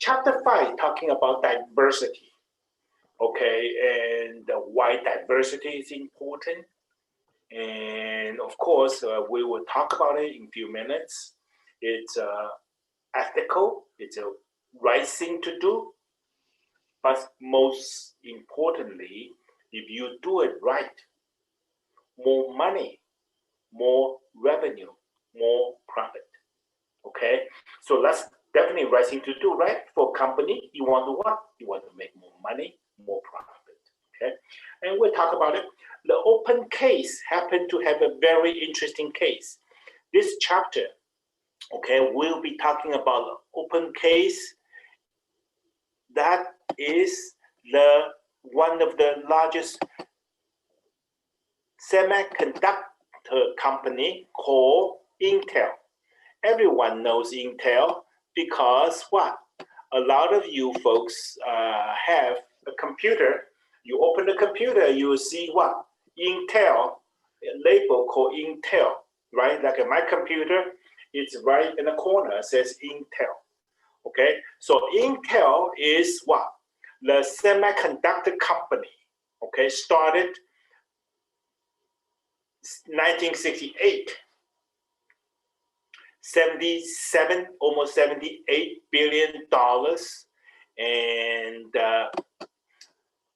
chapter 5 talking about diversity, okay, and why diversity is important. And of course, we will talk about it in a few minutes. It's ethical, it's a right thing to do, but most importantly, if you do it right, more money, more revenue, more profit. Okay, so that's definitely right thing to do, right? For a company, you want to what? You want to make more money, more profit. Okay, and we'll talk about it. The open case happened to have a very interesting case. This chapter, okay, we'll be talking about open case. That is the one of the largest semiconductor company called Intel. Everyone knows Intel because what? A lot of you folks have a computer. You open the computer, you will see what? Intel, a label called Intel, right? Like in my computer, it's right in the corner, it says Intel. Okay, so Intel is what? The semiconductor company, okay, started 1968. 77, almost $78 billion, and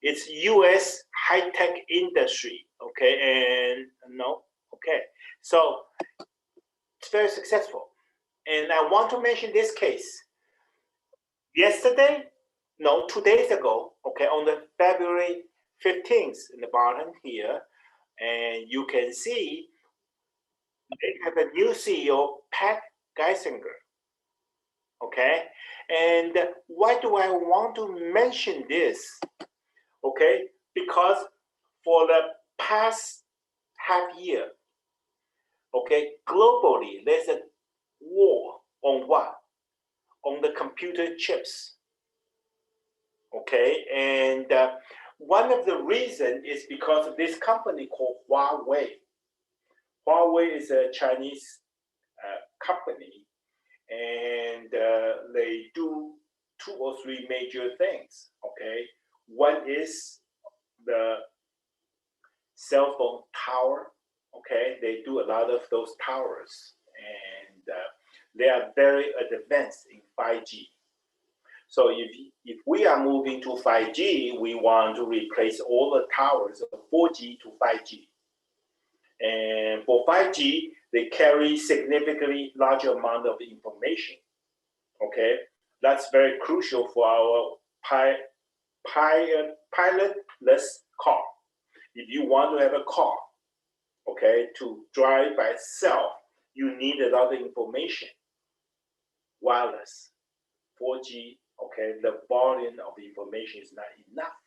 it's U.S. high-tech industry, okay, and no, okay, so it's very successful. And I want to mention this case. Yesterday, no, 2 days ago, okay, on the February 15th in the bottom here, and you can see they have a new CEO, Pat Gelsinger. Okay, and why do I want to mention this? Okay, because for the past half year, okay, globally there's a war on what? On the computer chips. Okay, and one of the reasons is because of this company called Huawei. Huawei is a Chinese company, and they do 2 or 3 major things. Okay, one is the cell phone tower. Okay, they do a lot of those towers, and they are very advanced in 5G. So if we are moving to 5G, we want to replace all the towers of 4G to 5G. And for 5G, they carry significantly larger amount of information. Okay, that's very crucial for our pilotless car. If you want to have a car, okay, to drive by itself, you need a lot of information. Wireless, 4G, okay, the volume of information is not enough.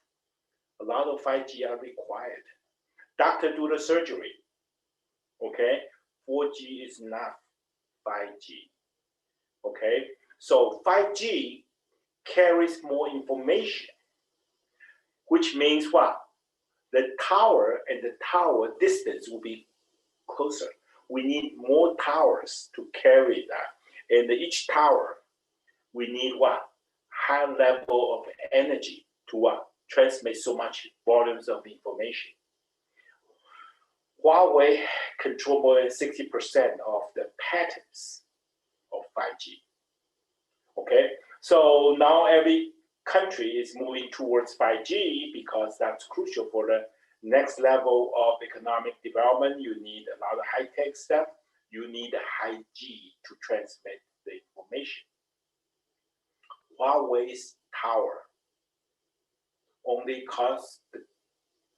A lot of 5G are required. Doctor do the surgery. Okay, 4G is not 5G. Okay, so 5G carries more information, which means what? The tower and the tower distance will be closer. We need more towers to carry that. And each tower, we need what? High level of energy to what? Transmit so much volumes of information. Huawei control more than 60% of the patents of 5G. Okay, so now every country is moving towards 5G because that's crucial for the next level of economic development. You need a lot of high-tech stuff. You need a high G to transmit the information. Huawei's tower only costs the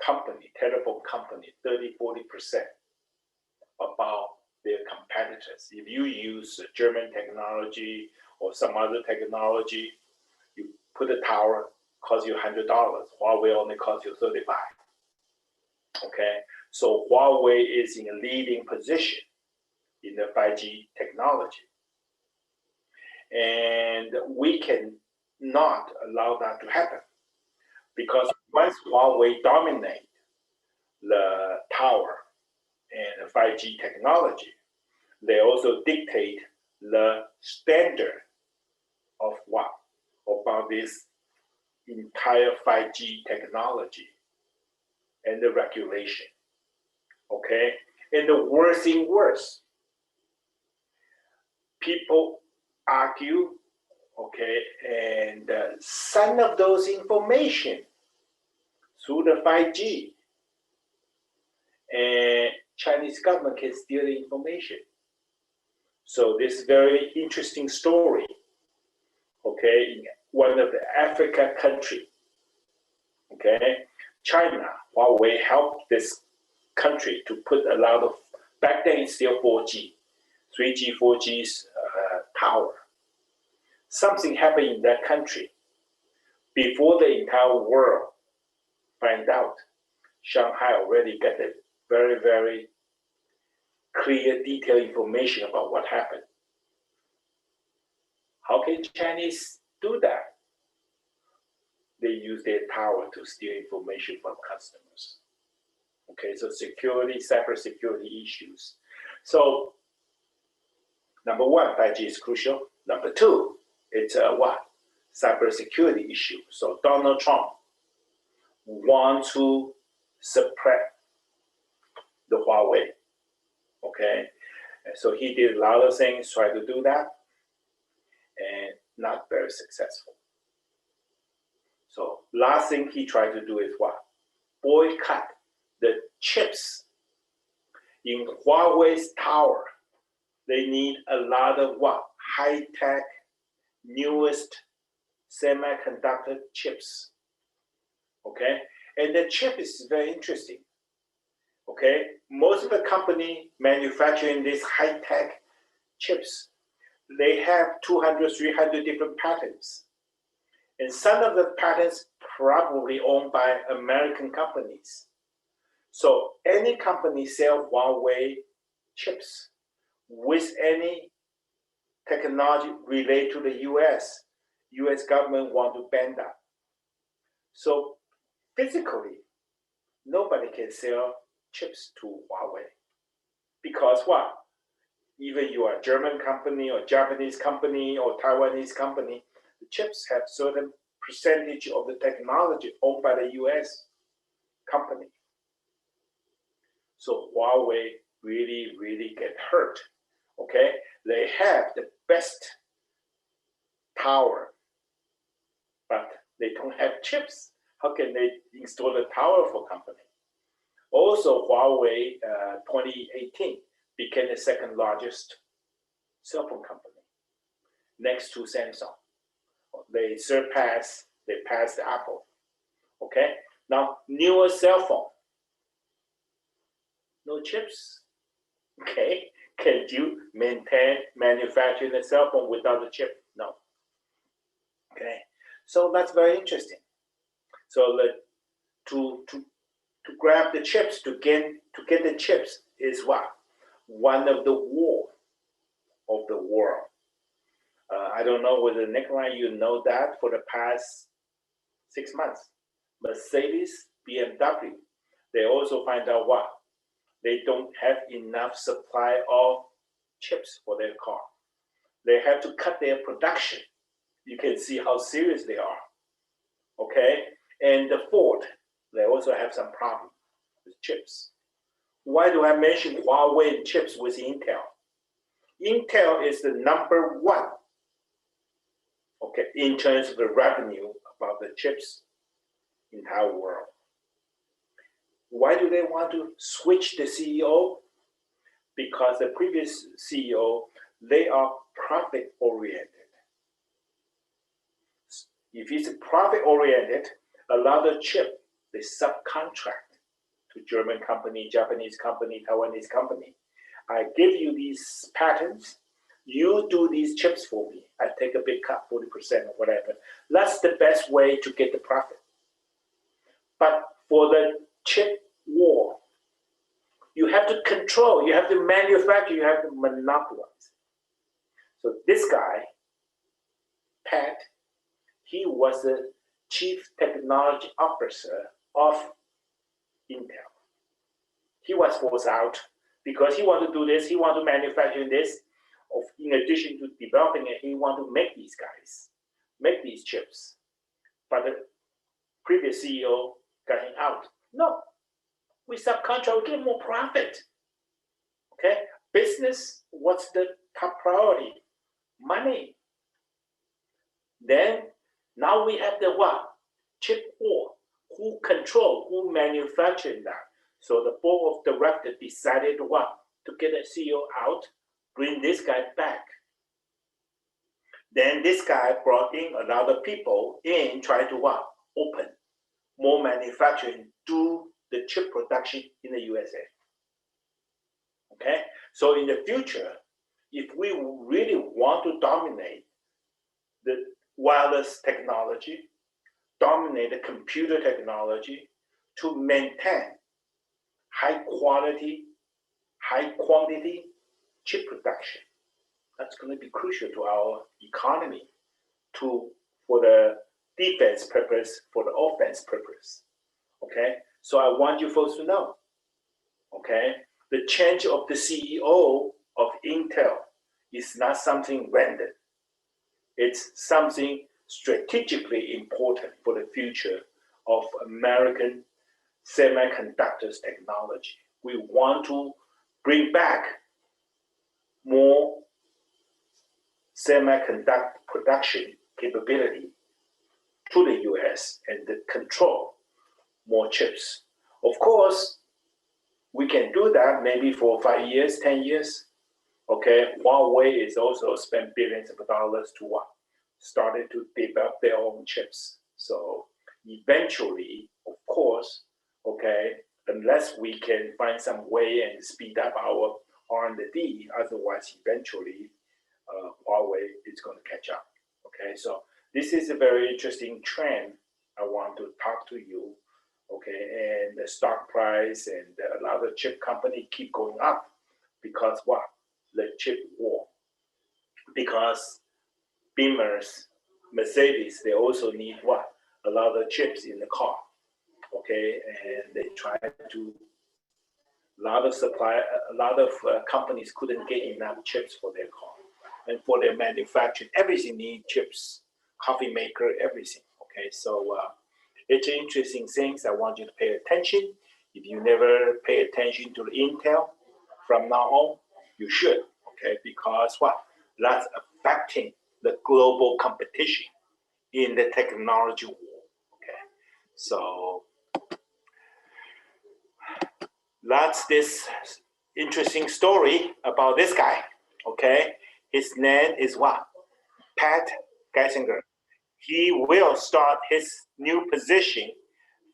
company, telephone company, 30–40% about their competitors. If you use German technology or some other technology, you put a tower, costs you $100. Huawei only costs you $35. Okay, so Huawei is in a leading position in the 5G technology. And we can not allow that to happen, because once Huawei dominate the tower and the 5G technology, they also dictate the standard of what? Of about this entire 5G technology and the regulation. Okay, and the worst thing worse, people argue, okay, and some of those information through the 5G, and Chinese government can steal the information. So this very interesting story, okay, in one of the Africa country, okay, China, Huawei helped this country to put a lot of, back then it's still 4G, 3G, 4G's power. Something happened in that country. Before the entire world find out, Shanghai already got the very, very clear, detailed information about what happened. How can Chinese do that? They use their power to steal information from customers. Okay, so security, cybersecurity issues. So, number one, 5G is crucial. Number two, it's what? Cybersecurity issue. So Donald Trump wants to suppress the Huawei. Okay, and so he did a lot of things, try to do that, and not very successful. So last thing he tried to do is what? Boycott the chips in Huawei's tower. They need a lot of what? High-tech, newest semiconductor chips. Okay, and the chip is very interesting. Okay, most of the company manufacturing these high-tech chips, they have 200, 300 different patents. And some of the patents probably owned by American companies. So any company sell Huawei chips with any technology related to the US government want to ban that. So physically, nobody can sell chips to Huawei. Because what? Even you are a German company or Japanese company or Taiwanese company, the chips have certain percentage of the technology owned by the US company. So Huawei really, really get hurt. Okay, they have the best tower, but they don't have chips. How can they install a powerful company? Also, Huawei 2018 became the second largest cell phone company, next to Samsung. They passed Apple. Okay, now newer cell phone, no chips. Okay, can you maintain manufacturing a cell phone without a chip? No. Okay, so that's very interesting. So to grab the chips, to get the chips is what? One of the war of the world. I don't know whether Nikolai, you know that for the past 6 months, Mercedes, BMW, they also find out what? They don't have enough supply of chips for their car. They have to cut their production. You can see how serious they are. Okay, and the Ford, they also have some problem with chips. Why do I mention Huawei and chips with Intel? Intel is the number one, okay, in terms of the revenue about the chips in the entire world. Why do they want to switch the CEO? Because the previous CEO, they are profit oriented. If it's profit oriented, a lot of chip, they subcontract to German company, Japanese company, Taiwanese company. I give you these patents, you do these chips for me. I take a big cut, 40% or whatever. That's the best way to get the profit. But for the chip war, you have to control, you have to manufacture, you have to monopolize. So this guy, Pat, he was the chief technology officer of Intel. He was forced out because he wanted to do this, he wanted to manufacture this. In addition to developing it, he wanted to make these guys. make these chips, but the previous CEO got him out. No, we subcontract, we get more profit. Okay, business, what's the top priority? Money. Then now we have the what? Chip war. Who control, who manufacturing that? So the board of directors decided what? To get the CEO out, bring this guy back. Then this guy brought in a lot of people in, try to what? Open more manufacturing, do the chip production in the USA. Okay, so in the future, if we really want to dominate the wireless technology, dominate the computer technology to maintain high quality, high quantity chip production, that's going to be crucial to our economy, for the defense purpose, for the offense purpose. Okay, so I want you folks to know, okay, the change of the CEO of Intel is not something random. It's something strategically important for the future of American semiconductors technology. We want to bring back more semiconductor production capability to the US and to control more chips. Of course, we can do that maybe for 5 years, 10 years. Okay, Huawei is also spent billions of dollars to what? Started to develop their own chips. So eventually, of course, okay, unless we can find some way and speed up our R&D, otherwise eventually Huawei is going to catch up. Okay, so this is a very interesting trend I want to talk to you. Okay, and the stock price and a lot of chip company keep going up because what? The chip war. Because Beamers, Mercedes, they also need what? A lot of chips in the car. Okay, and they try to, a lot of companies couldn't get enough chips for their car. And for their manufacturing, everything needs chips, coffee maker, everything. Okay, so it's interesting things. I want you to pay attention. If you never pay attention to the Intel, from now on, you should. Okay, because what? That's affecting the global competition in the technology war. Okay, so that's this interesting story about this guy. Okay, his name is what? Pat Gelsinger. He will start his new position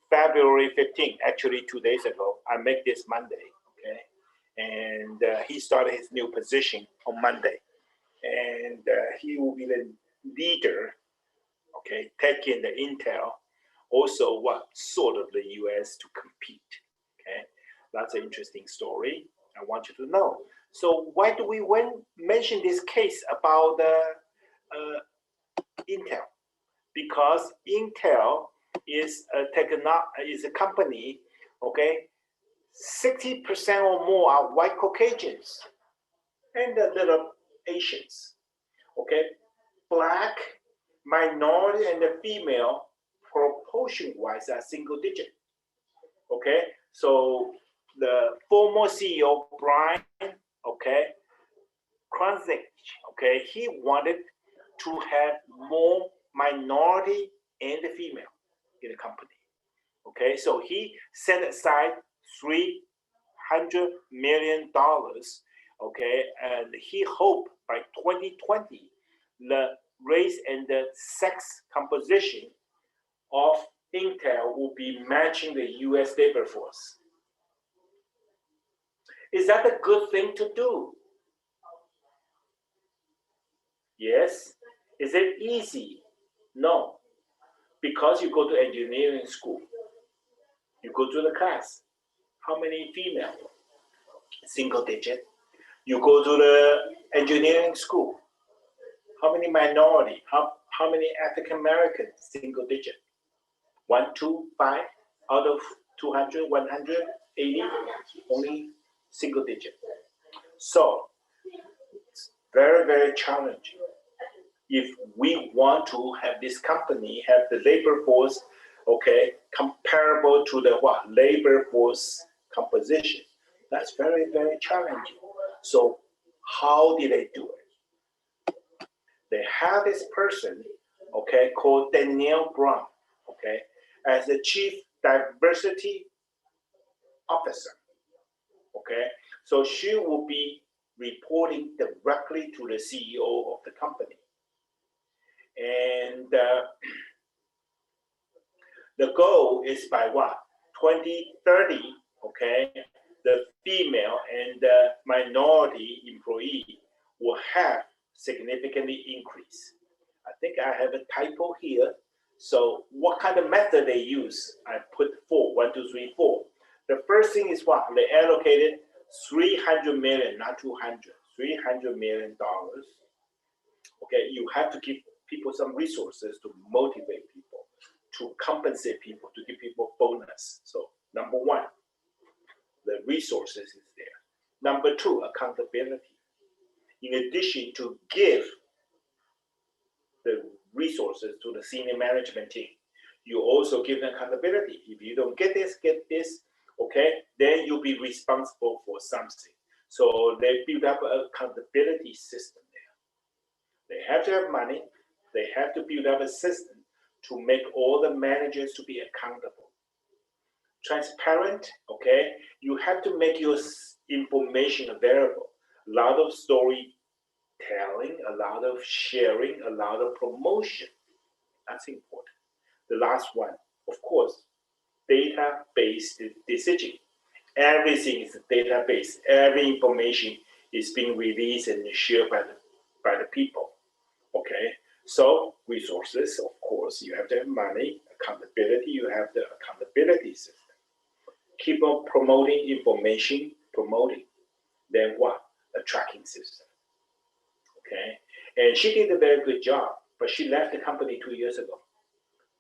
February 15th, actually 2 days ago. I make this Monday, okay? And he started his new position on Monday. And he will be the leader, okay, taking the Intel, also what sort of the US to compete, okay? That's an interesting story. I want you to know. So why do we mention this case about Intel? Because Intel is a company, okay, 60% or more are white Caucasians and a little Asians, okay? Black, minority, and the female proportion-wise are single digit, okay? So the former CEO, Brian, okay, Krzanich, okay, he wanted to have more minority and the female in the company. Okay, so he set aside $300 million. Okay, and he hoped by 2020 the race and the sex composition of Intel will be matching the US labor force. Is that a good thing to do? Yes. Is it easy? No, because you go to engineering school, you go to the class. How many female? Single digit. You go to the engineering school. How many minority? How many African American? Single digit. 1, 2, 5 out of 200, 180, only single digit. So it's very, very challenging. if we want to have this company have the labor force, okay, comparable to the what labor force composition, that's very, very challenging. So how did they do it? They have this person, okay, called Danielle Brown, okay, as the chief diversity officer, okay. So she will be reporting directly to the CEO of the company. And the goal is by what? 2030, okay, the female and the minority employee will have significantly increase. I think I have a typo here. So what kind of method they use? I put 4, 1, 2, 3, 4. The first thing is what? They allocated 300 million, not 200, $300 million. Okay, you have to give people some resources to motivate people, to compensate people, to give people bonus. So number one, the resources is there. Number two, accountability. In addition to give the resources to the senior management team, you also give them accountability. If you don't get this, okay, then you'll be responsible for something. So they build up an accountability system there. They have to have money. They have to build up a system to make all the managers to be accountable. Transparent, okay? You have to make your information available. A lot of storytelling, a lot of sharing, a lot of promotion. That's important. The last one, of course, data-based decision. Everything is data-based. Every information is being released and shared by the people. Okay, so resources, of course, you have to have money, accountability, you have the accountability system. Keep on promoting information, promoting. Then what? A tracking system. Okay, and she did a very good job, but she left the company 2 years ago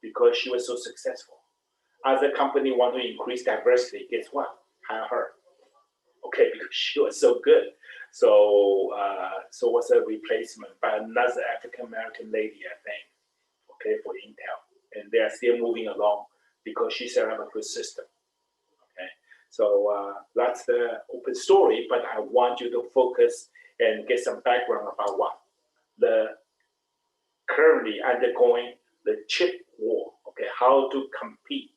because she was so successful. Other company want to increase diversity, guess what? Hire her. Okay, because she was so good. So what's a replacement by another African American lady, I think, okay, for Intel, and they are still moving along because she set up a good system. Okay, so that's the open story, but I want you to focus and get some background about what the currently undergoing the chip war. Okay, how to compete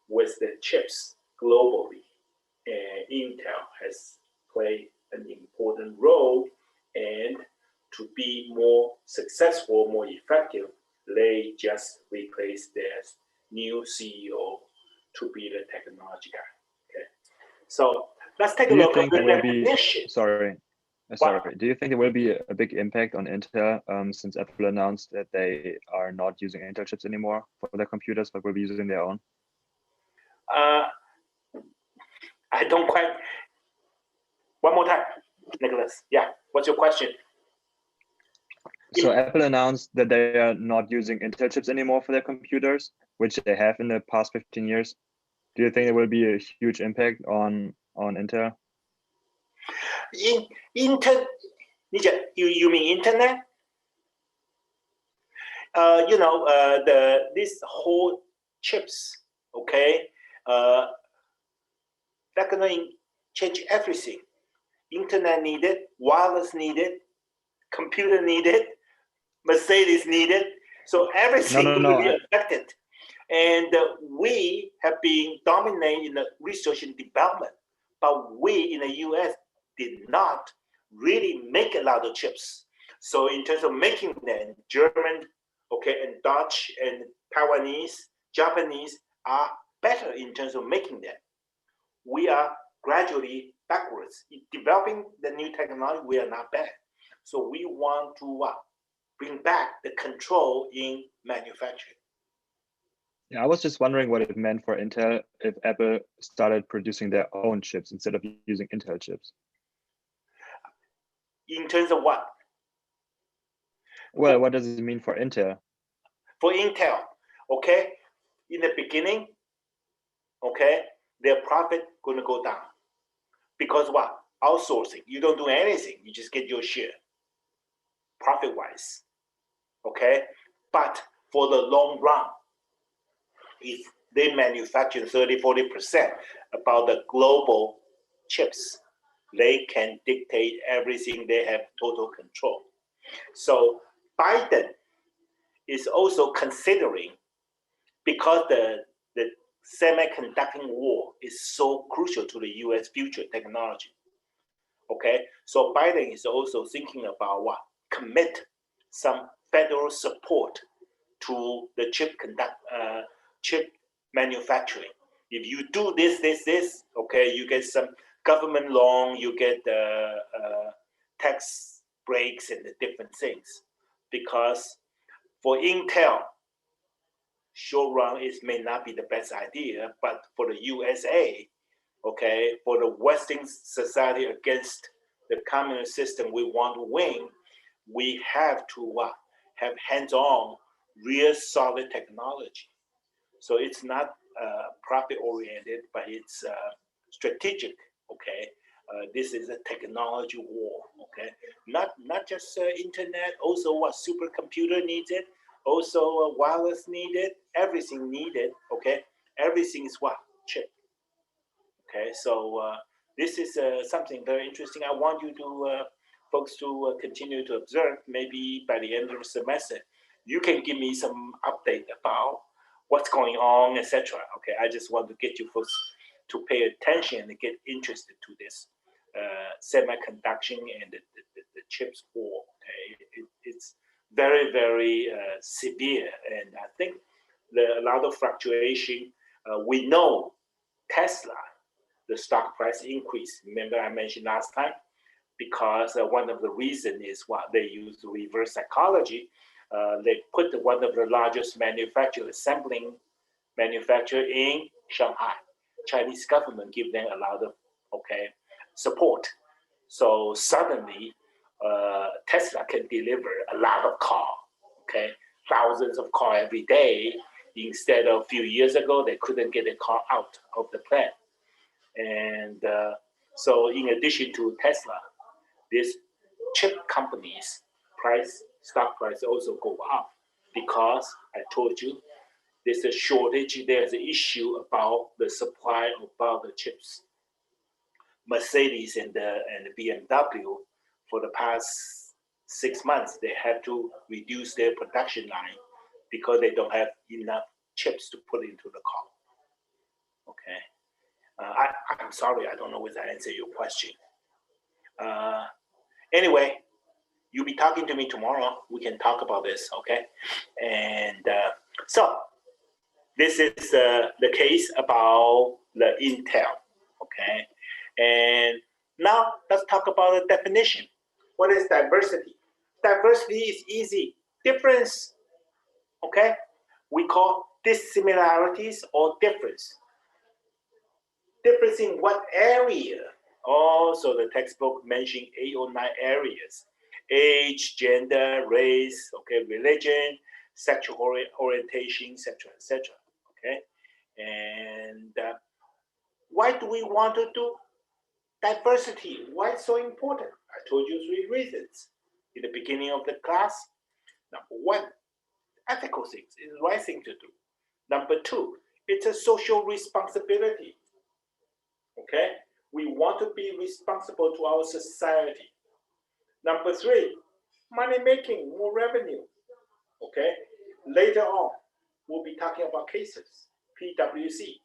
with the chips globally, and Intel has played an important role, and to be more successful, more effective, they just replaced their new CEO to be the technology guy. Okay, so let's take a look at the definition. Sorry. Do you think there will be a big impact on Intel since Apple announced that they are not using Intel chips anymore for their computers, but will be using their own? I don't quite. One more time, Nicholas. Yeah, what's your question? So Apple announced that they are not using Intel chips anymore for their computers, which they have in the past 15 years. Do you think there will be a huge impact on Intel? Intel, you mean internet? This whole chips, okay, they're gonna change everything. Internet needed, wireless needed, computer needed, Mercedes needed. So everything will be affected. And we have been dominating in the research and development, but we in the US did not really make a lot of chips. So in terms of making them, German, okay, and Dutch and Taiwanese, Japanese are better in terms of making them. We are gradually backwards. In developing the new technology, we are not bad. So we want to bring back the control in manufacturing. Yeah, I was just wondering what it meant for Intel if Apple started producing their own chips instead of using Intel chips. In terms of what? Well, what does it mean for Intel? For Intel, okay, in the beginning, okay, their profit going to go down. Because what? Outsourcing. You don't do anything. You just get your share, profit-wise. okay? But for the long run, if they manufacture 30–40% about the global chips, they can dictate everything. They have total control. So Biden is also considering, because the semiconductor war is so crucial to the US future technology. Okay, so Biden is also thinking about what? Commit some federal support to the chip manufacturing. If you do this, okay, you get some government loan, you get tax breaks and the different things. Because for Intel, short run, it may not be the best idea, but for the USA, okay, for the Western society against the communist system we want to win, we have to have hands-on, real solid technology. So it's not profit-oriented, but it's strategic, okay? This is a technology war, okay? Not just internet, also what supercomputer needed, also wireless needed, everything needed, okay? Everything is what? Chip. Okay, so this is something very interesting. I want you to folks to continue to observe. Maybe by the end of the semester, you can give me some update about what's going on, etc. Okay, I just want to get you folks to pay attention and get interested to this semiconductor and the chips war. Okay, it's very, very severe, and I think a lot of fluctuation. We know Tesla, the stock price increase. Remember I mentioned last time, because one of the reasons is what they use reverse psychology. They put one of the largest assembling manufacturer in Shanghai. Chinese government give them a lot of support. So suddenly Tesla can deliver a lot of car, thousands of car every day. Instead of a few years ago, they couldn't get a car out of the plant. And so in addition to Tesla, these chip companies' stock price also go up, because I told you there's a shortage, there's an issue about the supply about the chips. Mercedes and BMW, for the past 6 months, they had to reduce their production line because they don't have enough chips to put into the car. Okay. I'm sorry, I don't know whether I answered your question. Anyway, you'll be talking to me tomorrow. We can talk about this, okay? And so this is the case about the Intel, okay? And now let's talk about the definition. What is diversity? Diversity is easy. Difference, okay? We call dissimilarities or difference. Difference in what area? Also, the textbook mentioned 8 or 9 areas: age, gender, race, okay, religion, sexual orientation, etc., etc. Okay, and why do we want to do diversity? Why it's so important? I told you 3 reasons in the beginning of the class. Number 1, ethical things is the right thing to do. Number 2, it's a social responsibility. Okay, we want to be responsible to our society. Number 3, money making, more revenue. Okay, later on, we'll be talking about cases, PwC.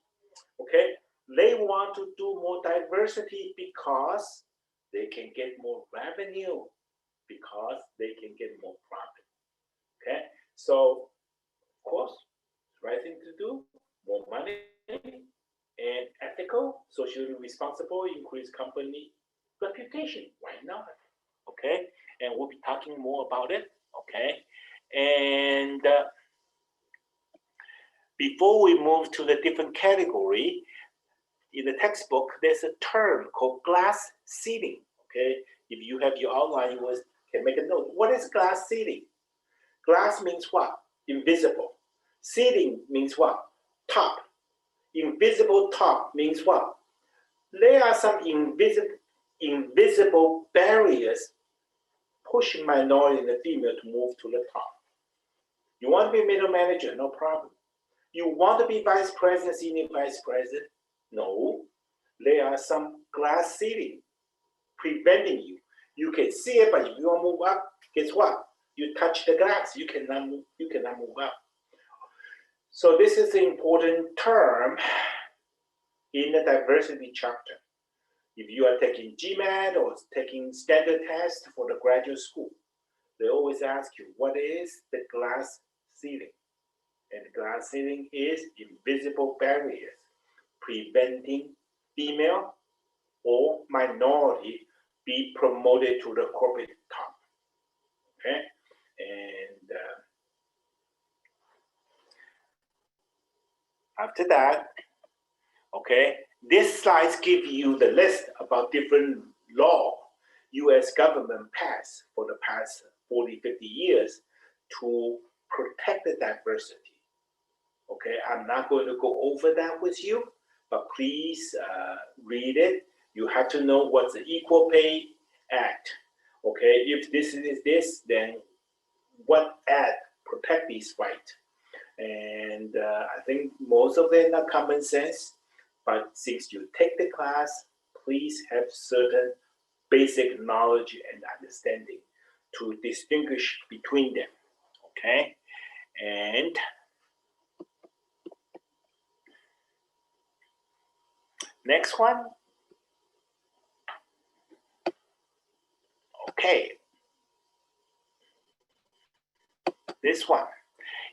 Okay, they want to do more diversity because they can get more revenue, because they can get more profit. Okay, so of course, right thing to do, more money, and ethical, socially responsible, increase company reputation. Why not? Okay, and we'll be talking more about it. Okay, and before we move to the different category, in the textbook, there's a term called glass ceiling. Okay, if you have your outline, you can make a note. What is glass ceiling? Glass means what? Invisible. Ceiling means what? Top. Invisible top means what? There are some invisible barriers pushing minority and the female to move to the top. You want to be middle manager, no problem. You want to be vice president, senior vice president? No. There are some glass ceiling preventing you. You can see it, but if you don't move up, guess what? You touch the glass, you cannot move up. So this is an important term in the diversity chapter. If you are taking GMAT or taking standard test for the graduate school, they always ask you, what is the glass ceiling? And the glass ceiling is invisible barriers preventing female or minority be promoted to the corporate top. Okay, and after that, okay, this slide gives you the list about different law U.S. government passed for the past 40, 50 years to protect the diversity. Okay, I'm not going to go over that with you, but please read it. You have to know what's the Equal Pay Act. Okay, if this is this, then what act protect these rights? And I think most of them are common sense, but since you take the class, please have certain basic knowledge and understanding to distinguish between them. Okay, and next one. Okay, this one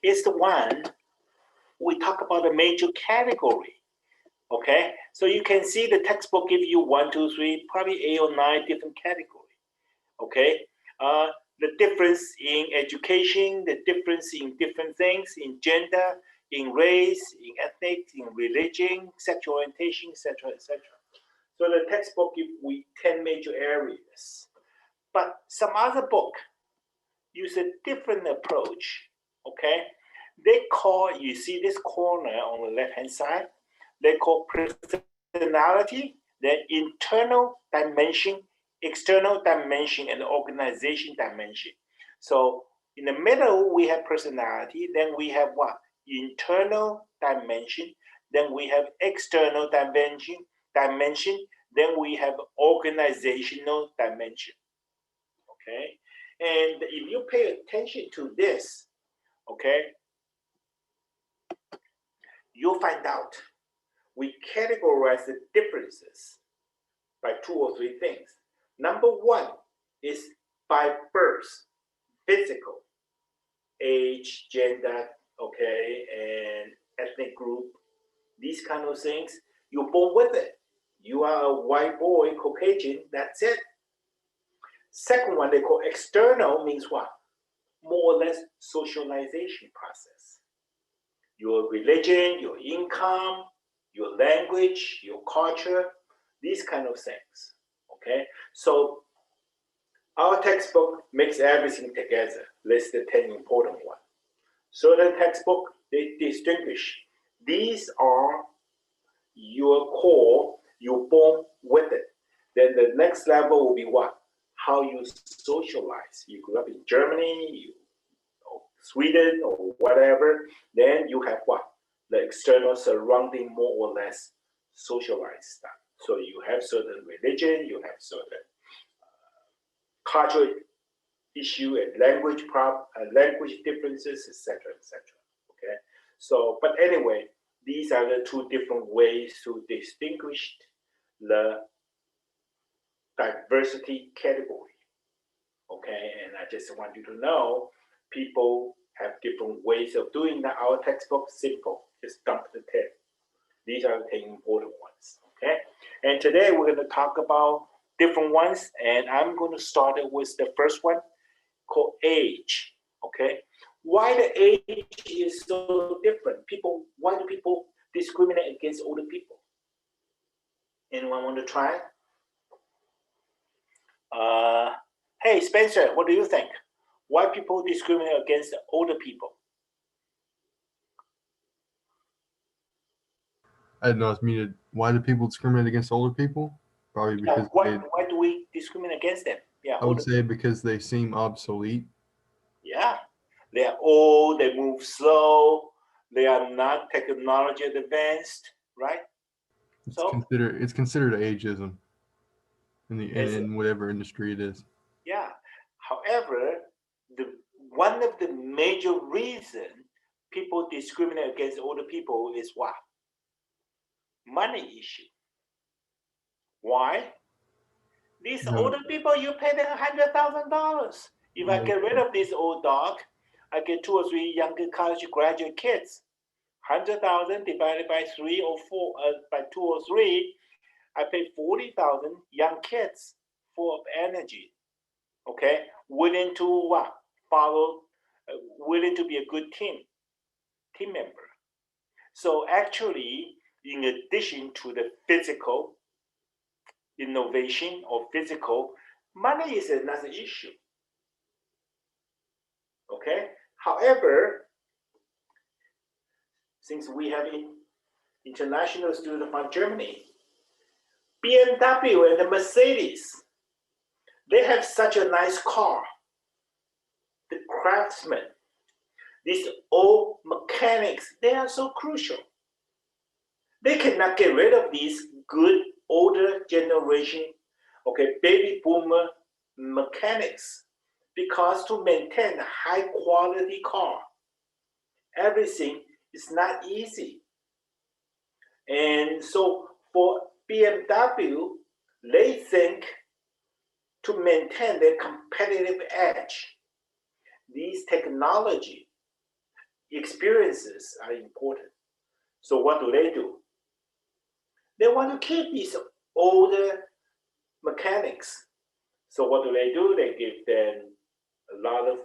is the one we talk about a major category. Okay, so you can see the textbook give you 1, 2, 3, probably 8 or 9 different categories. Okay, the difference in education, the difference in different things, in gender, in race, in ethnic, in religion, sexual orientation, etc., etc. So the textbook gives we 10 major areas. But some other book use a different approach, okay? They call, you see this corner on the left-hand side, they call personality, then internal dimension, external dimension, and organization dimension. So in the middle, we have personality, then we have what? Internal dimension, then we have external dimension, then we have organizational dimension. Okay, and if you pay attention to this, okay, you'll find out we categorize the differences by 2 or 3 things. Number 1 is by birth, physical, age, gender, okay, and ethnic group, these kind of things. You're born with it. You are a white boy, Caucasian, that's it. Second one, they call external, means what? More or less socialization process. Your religion, your income, your language, your culture, these kind of things, okay? So our textbook makes everything together, lists the 10 important ones. Certain textbook, they distinguish. These are your core, you're born with it. Then the next level will be what? How you socialize. You grew up in Germany, or Sweden, or whatever. Then you have what? The external surrounding, more or less socialized stuff. So you have certain religion, you have certain cultural issue and language differences, etc., etc. Okay. So, but anyway, these are the 2 different ways to distinguish the diversity category. Okay, and I just want you to know people have different ways of doing that. Our textbook, simple, just dump the 10. These are the 10 important ones. Okay, and today we're going to talk about different ones, and I'm going to start it with the first one called age. Okay, why the age is so different? Why do people discriminate against older people? Anyone want to try? Hey, Spencer, what do you think? Why people discriminate against older people? I didn't know it's muted. Why do people discriminate against older people? Probably because why do we discriminate against them? Yeah, I would say because they seem obsolete. Yeah, They are old, they move slow, they are not technology advanced, right? It's So considered ageism Is it? in whatever industry it is. Yeah. However, one of the major reasons people discriminate against older people is what? Money issue. Why? These No, older people, you pay them $100,000. If I no, get rid of this old dog, I get 2 or 3 younger college graduate kids. 100,000 divided by 3 or 4, by 2 or 3, I pay 40,000 young kids full of energy. Okay, willing to what? Follow, willing to be a good team member. So actually, in addition to the physical innovation or physical, money is another issue. Okay. However, since we have international students from Germany, BMW and the Mercedes, they have such a nice car. The craftsmen, these old mechanics, they are so crucial. They cannot get rid of these good older generation, okay, baby boomer mechanics, because to maintain a high quality car, everything is not easy. And so for BMW, they think to maintain their competitive edge, these technology experiences are important. So what do? They want to keep these older mechanics. So what do? They give them a lot of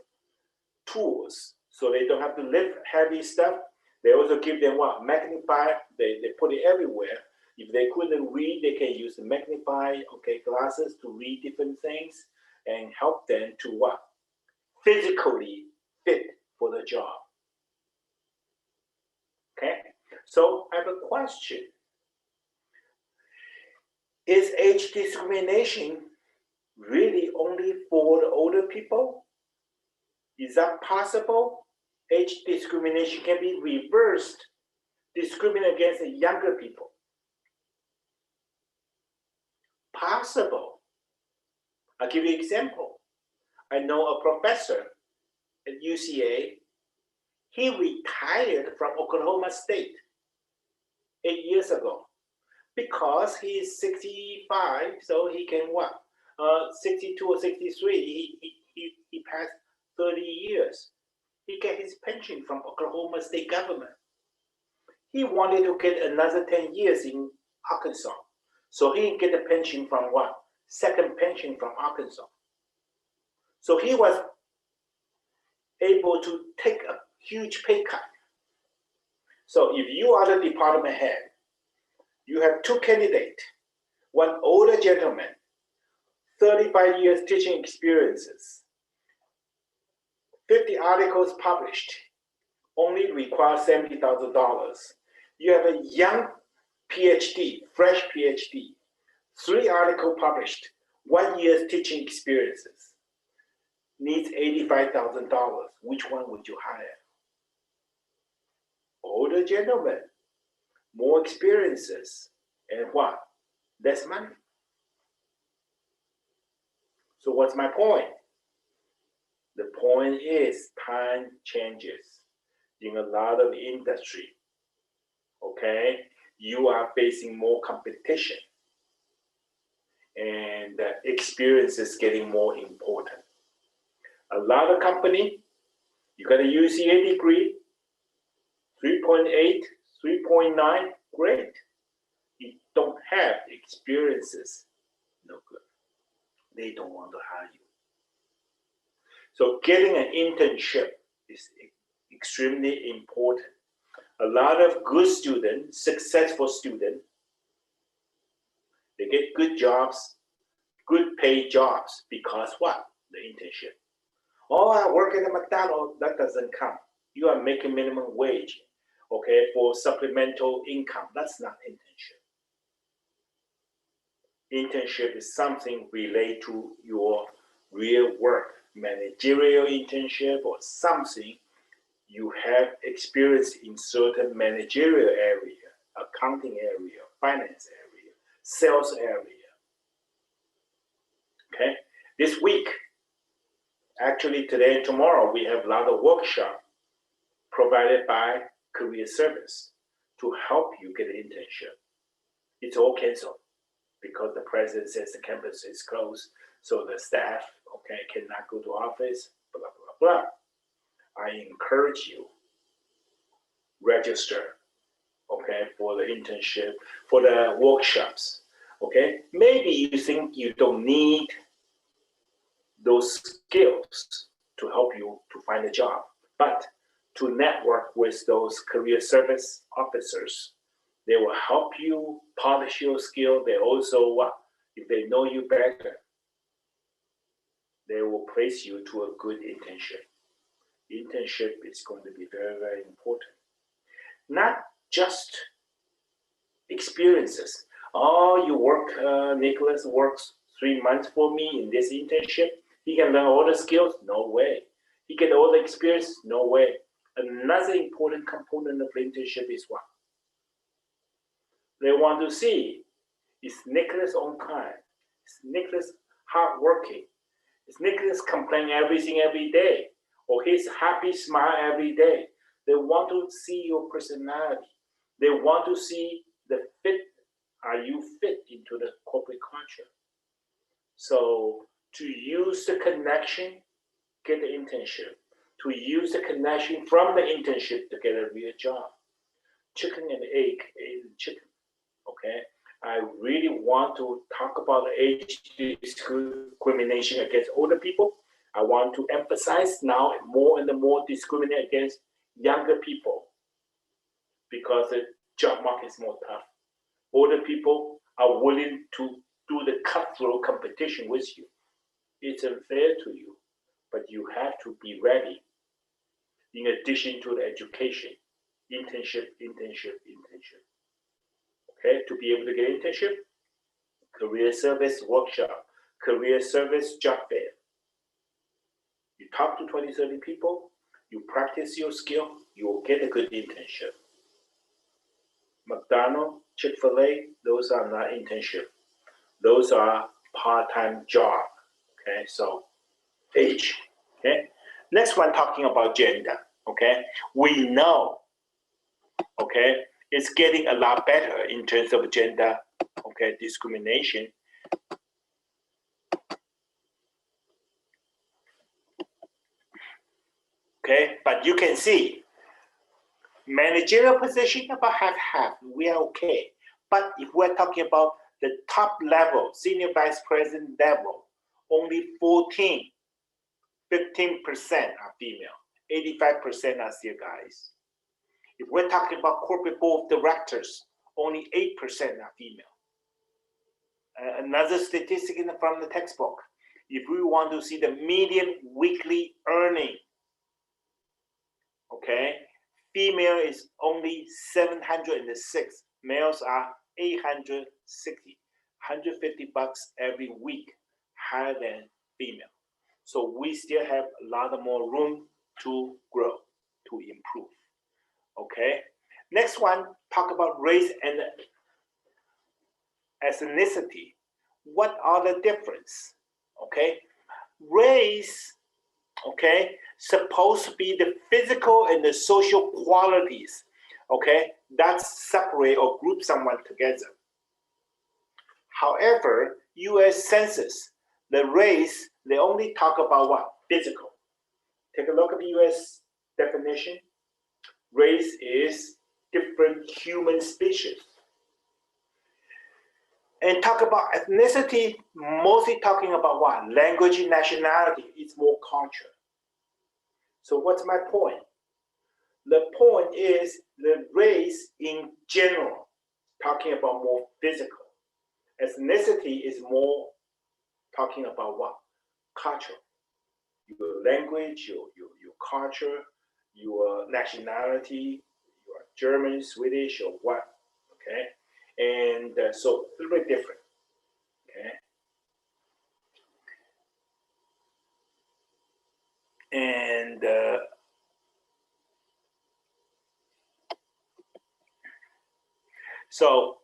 tools so they don't have to lift heavy stuff. They also give them what? Magnify. They put it everywhere. If they couldn't read, they can use the magnify, okay, glasses to read different things and help them to what? Physically fit for the job. Okay? So I have a question. Is age discrimination really only for the older people? Is that possible? Age discrimination can be reversed, discriminate against the younger people. Possible. I'll give you an example. I know a professor at UCA. He retired from Oklahoma State 8 years ago because he's 65, so he can what? 62 or 63, he passed 30 years. He get his pension from Oklahoma State government. He wanted to get another 10 years in Arkansas. So he get a pension from what? Second pension from Arkansas. So he was able to take a huge pay cut. So if you are the department head, you have 2 candidates, one older gentleman, 35 years teaching experiences, 50 articles published, only require $70,000. You have a young PhD, fresh PhD, 3 articles published, 1 year's teaching experiences, needs $85,000. Which one would you hire? Older gentleman, more experiences, and what? Less money. So what's my point? The point is time changes in a lot of industry. Okay, you are facing more competition, and the experience is getting more important. A lot of company, you got a UCA degree, 3.8, 3.9, great. You don't have experiences, no good. They don't want to hire you. So getting an internship is extremely important. A lot of good students, successful students, they get good jobs, good paid jobs because what? The internship. Oh, I work at a McDonald's, that doesn't count. You are making minimum wage, okay, for supplemental income. That's not internship. Internship is something related to your real work, managerial internship or something, you have experience in certain managerial area, accounting area, finance area, sales area. Okay, this week, actually today and tomorrow, we have a lot of workshop provided by Career Service to help you get an internship. It's all canceled because the president says the campus is closed, so the staff, okay, cannot go to office, blah, blah, blah. I encourage you, register, okay, for the internship, for the workshops, okay? Maybe you think you don't need those skills to help you to find a job, but to network with those career service officers, they will help you polish your skill. They also, if they know you better, they will place you to a good internship. Internship is going to be very, very important. Not just experiences. Oh, you work, Nicholas works 3 months for me in this internship. He can learn all the skills? No way. He get all the experience? No way. Another important component of internship is what? They want to see, is Nicholas on time? Is Nicholas hardworking? Is Nicholas complaining everything every day? Or his happy smile every day? They want to see your personality. They want to see the fit. Are you fit into the corporate culture? So to use the connection, get the internship. To use the connection from the internship to get a real job. Chicken and egg is chicken, okay? I really want to talk about age discrimination against older people. I want to emphasize now more and more discriminate against younger people because the job market is more tough. Older people are willing to do the cutthroat competition with you. It's unfair to you, but you have to be ready. In addition to the education, internship. Okay, to be able to get internship, career service workshop, career service job fair. You talk to 20, 30 people, you practice your skill, you will get a good internship. McDonald's, Chick-fil-A, those are not internship. Those are part-time job, okay? So age, okay? Next one, talking about gender, okay? We know, okay, it's getting a lot better in terms of gender, okay, discrimination. Okay, but you can see managerial position about half, we are okay. But if we're talking about the top level, senior vice president level, only 15% are female, 85% are still guys. If we're talking about corporate board of directors, only 8% are female. Another statistic from the textbook, if we want to see the median weekly earning, okay, female is only 706, males are 860, $150 every week, higher than female. So we still have a lot of more room to grow, to improve. Okay, next one, talk about race and ethnicity. What are the difference? Okay, race, okay, supposed to be the physical and the social qualities, okay, that separate or group someone together. However, US Census, the race, they only talk about what? Physical. Take a look at the US definition. Race is different human species. And talk about ethnicity, mostly talking about what? Language and nationality. It's more culture. So what's my point? The point is the race in general, talking about more physical. Ethnicity is more talking about what? Culture. Your language, your culture, your nationality, you are German, Swedish, or what, okay? And so a little bit different, okay? And so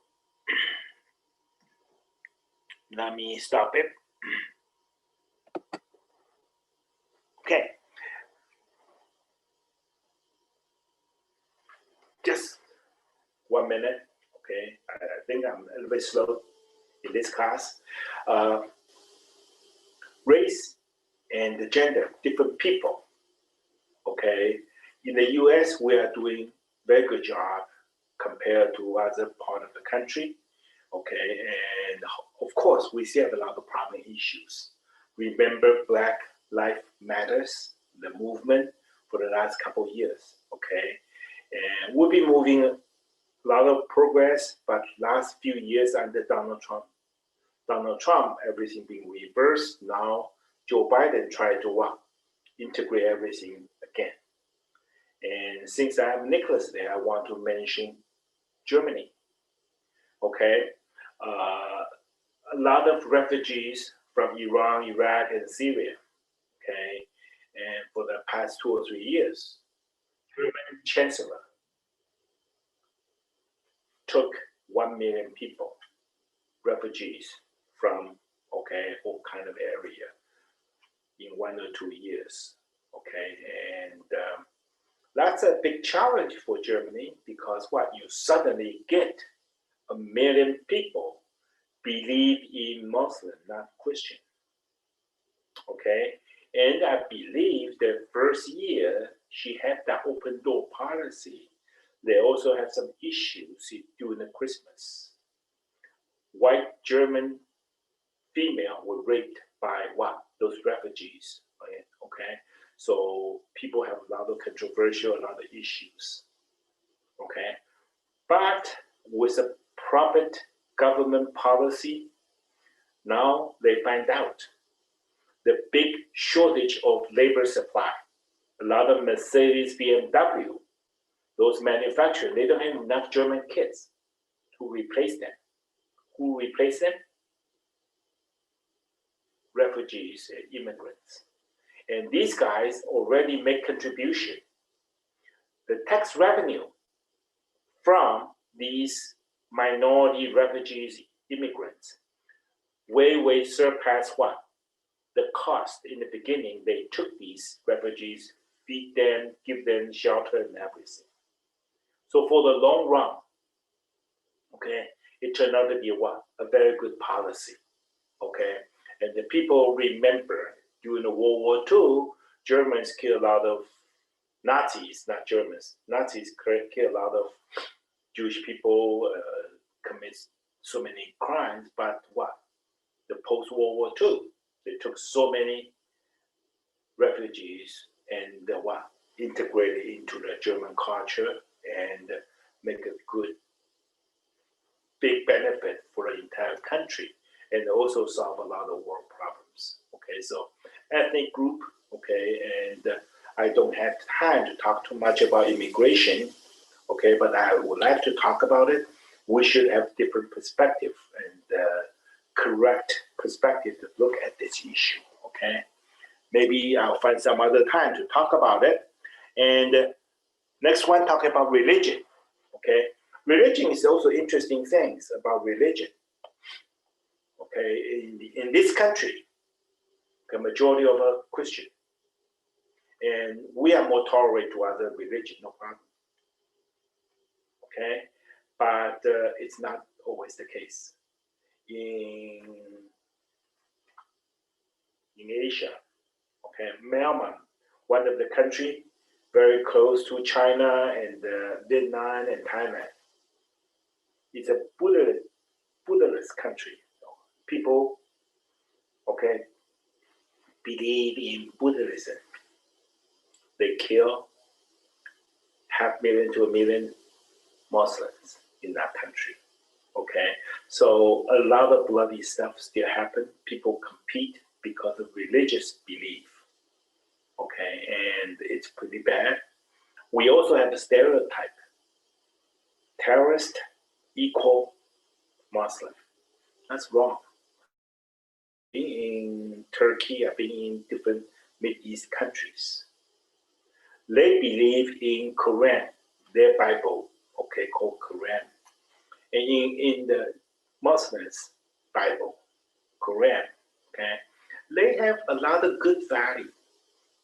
let me stop it. Okay. Just 1 minute. Okay. I think I'm a little bit slow in this class. Race and gender, different people. Okay. In the US, we are doing very good job compared to other part of the country. Okay. And of course, we still have a lot of problem issues. Remember Black Lives Matters, the movement for the last couple of years. Okay. And we'll be moving a lot of progress, but last few years under Donald Trump, everything being reversed. Now Joe Biden tried to integrate everything again. And since I have Nicholas there, I want to mention Germany. Okay, a lot of refugees from Iran, Iraq, and Syria. Okay, and for the past 2 or 3 years, German chancellor took 1 million people, refugees from all kind of area in 1 or 2 years. Okay, and that's a big challenge for Germany because you suddenly get 1 million people believe in Muslim, not Christian. Okay, and I believe the first year she had that open door policy. They also have some issues during the Christmas. White German female were raped by those refugees. Okay, so people have a lot of controversial, a lot of issues. Okay, but with a proper government policy, now they find out the big shortage of labor supply. A lot of Mercedes, BMW, those manufacturers, they don't have enough German kids to replace them. Who replace them? Refugees and immigrants. And these guys already make contribution. The tax revenue from these minority refugees, immigrants, way surpass the cost in the beginning. They took these refugees, feed them, give them shelter and everything. So for the long run, okay, it turned out to be a very good policy. Okay, and the people remember during the World War II, Germans killed a lot of Nazis, not Germans. Nazis killed a lot of Jewish people, commit so many crimes, but the post-World War II, they took so many refugees and integrated into the German culture and make a good, big benefit for the entire country, and also solve a lot of world problems. Okay, so ethnic group, okay, and I don't have time to talk too much about immigration, okay, but I would like to talk about it. We should have different perspective and correct perspective to look at this issue, okay? Maybe I'll find some other time to talk about it. And next one, talk about religion, okay? Religion is also interesting things about religion, okay? In this country, the majority of are Christian. And we are more tolerant to other religion, no problem. Okay, but it's not always the case. In Asia, okay, Myanmar, one of the country very close to China and Vietnam and Thailand, it's a Buddhist country. People, okay, believe in Buddhism. They kill 500,000 to 1 million Muslims in that country. Okay, so a lot of bloody stuff still happen. People compete because of religious belief. Okay, and it's pretty bad. We also have a stereotype: terrorist equal Muslim. That's wrong. Being in Turkey, I've been in different Mideast countries. They believe in Quran, their Bible, okay, called Quran. And in the Muslims' Bible, Quran, okay, they have a lot of good value.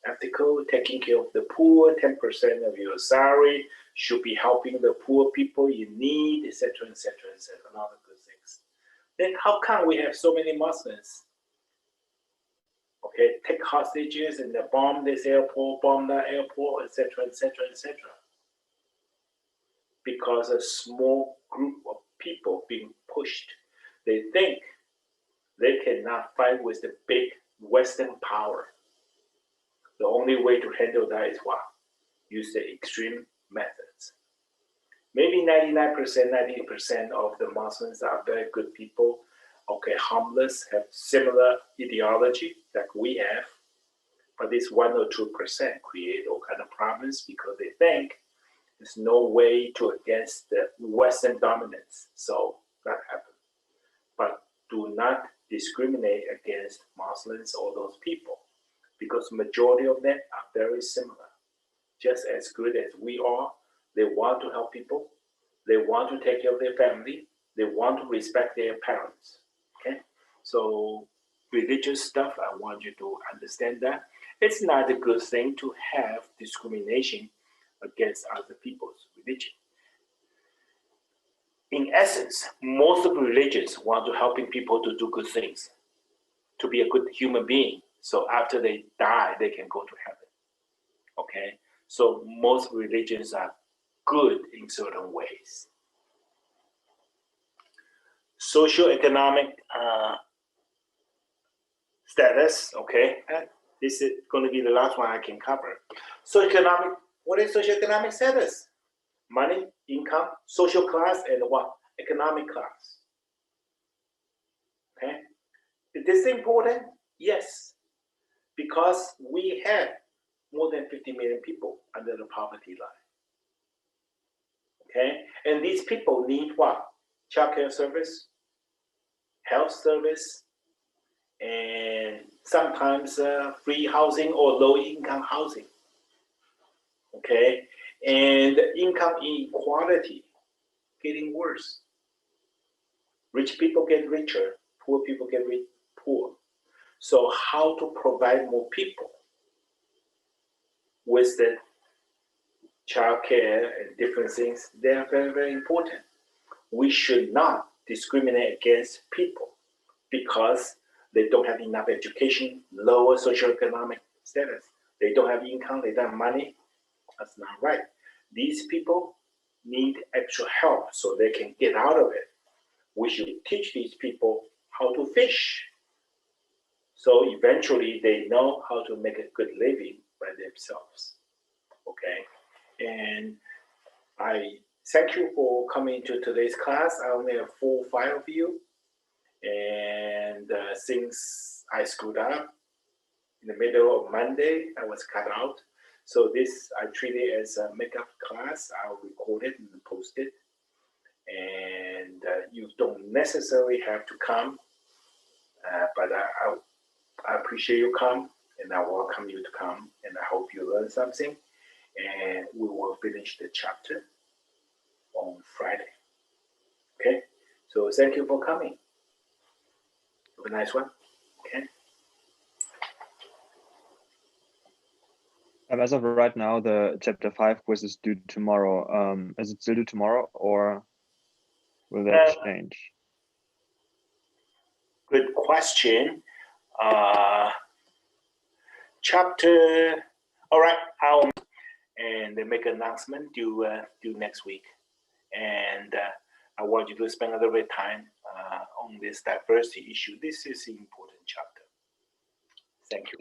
Ethical, taking care of the poor, 10% of your salary should be helping the poor people in need, etc., etc., etc., a lot of good things. Then how come we have so many Muslims? Okay, take hostages and bomb this airport, bomb that airport, etc., etc., etc. Because a small group of people being pushed, they think they cannot fight with the big Western power. The only way to handle that is what? Use the extreme methods. Maybe 99%, 90% of the Muslims are very good people, okay, harmless, have similar ideology that we have, but this 1 or 2% create all kind of problems because they think there's no way to against the Western dominance. So that happens. But do not discriminate against Muslims or those people, because majority of them are very similar, just as good as we are. They want to help people. They want to take care of their family. They want to respect their parents. Okay, so religious stuff, I want you to understand that it's not a good thing to have discrimination against other people's religion. In essence, most of the religions want to helping people to do good things, to be a good human being. So after they die, they can go to heaven. Okay, so most religions are good in certain ways. Socioeconomic status, okay, this is going to be the last one I can cover. Socioeconomic, what is socioeconomic status? Money, income, social class, and what? Economic class. Okay, is this important? Yes, because we have more than 50 million people under the poverty line. Okay, and these people need what? Childcare service, health service, and sometimes free housing or low income housing. Okay, and income inequality getting worse. Rich people get richer, poor people get poor. So how to provide more people with the child care and different things, they are very, very important. We should not discriminate against people because they don't have enough education, lower socioeconomic status. They don't have income, they don't have money. That's not right. These people need extra help so they can get out of it. We should teach these people how to fish. So eventually they know how to make a good living by themselves. Okay, and I thank you for coming to today's class. I only have 4 or 5 of you. And since I screwed up in the middle of Monday, I was cut out. So this I treat it as a makeup class. I'll record it and post it. And you don't necessarily have to come, but I appreciate you come, and I welcome you to come, and I hope you learn something. And we will finish the chapter on Friday. Okay, so thank you for coming. Have a nice one. Okay. As of right now, the chapter 5 quiz is due tomorrow. Is it still due tomorrow, or will that change? Good question. Chapter. All right. I'll and they make an announcement due next week, and I want you to spend a little bit of time on this diversity issue. This is an important chapter. Thank you.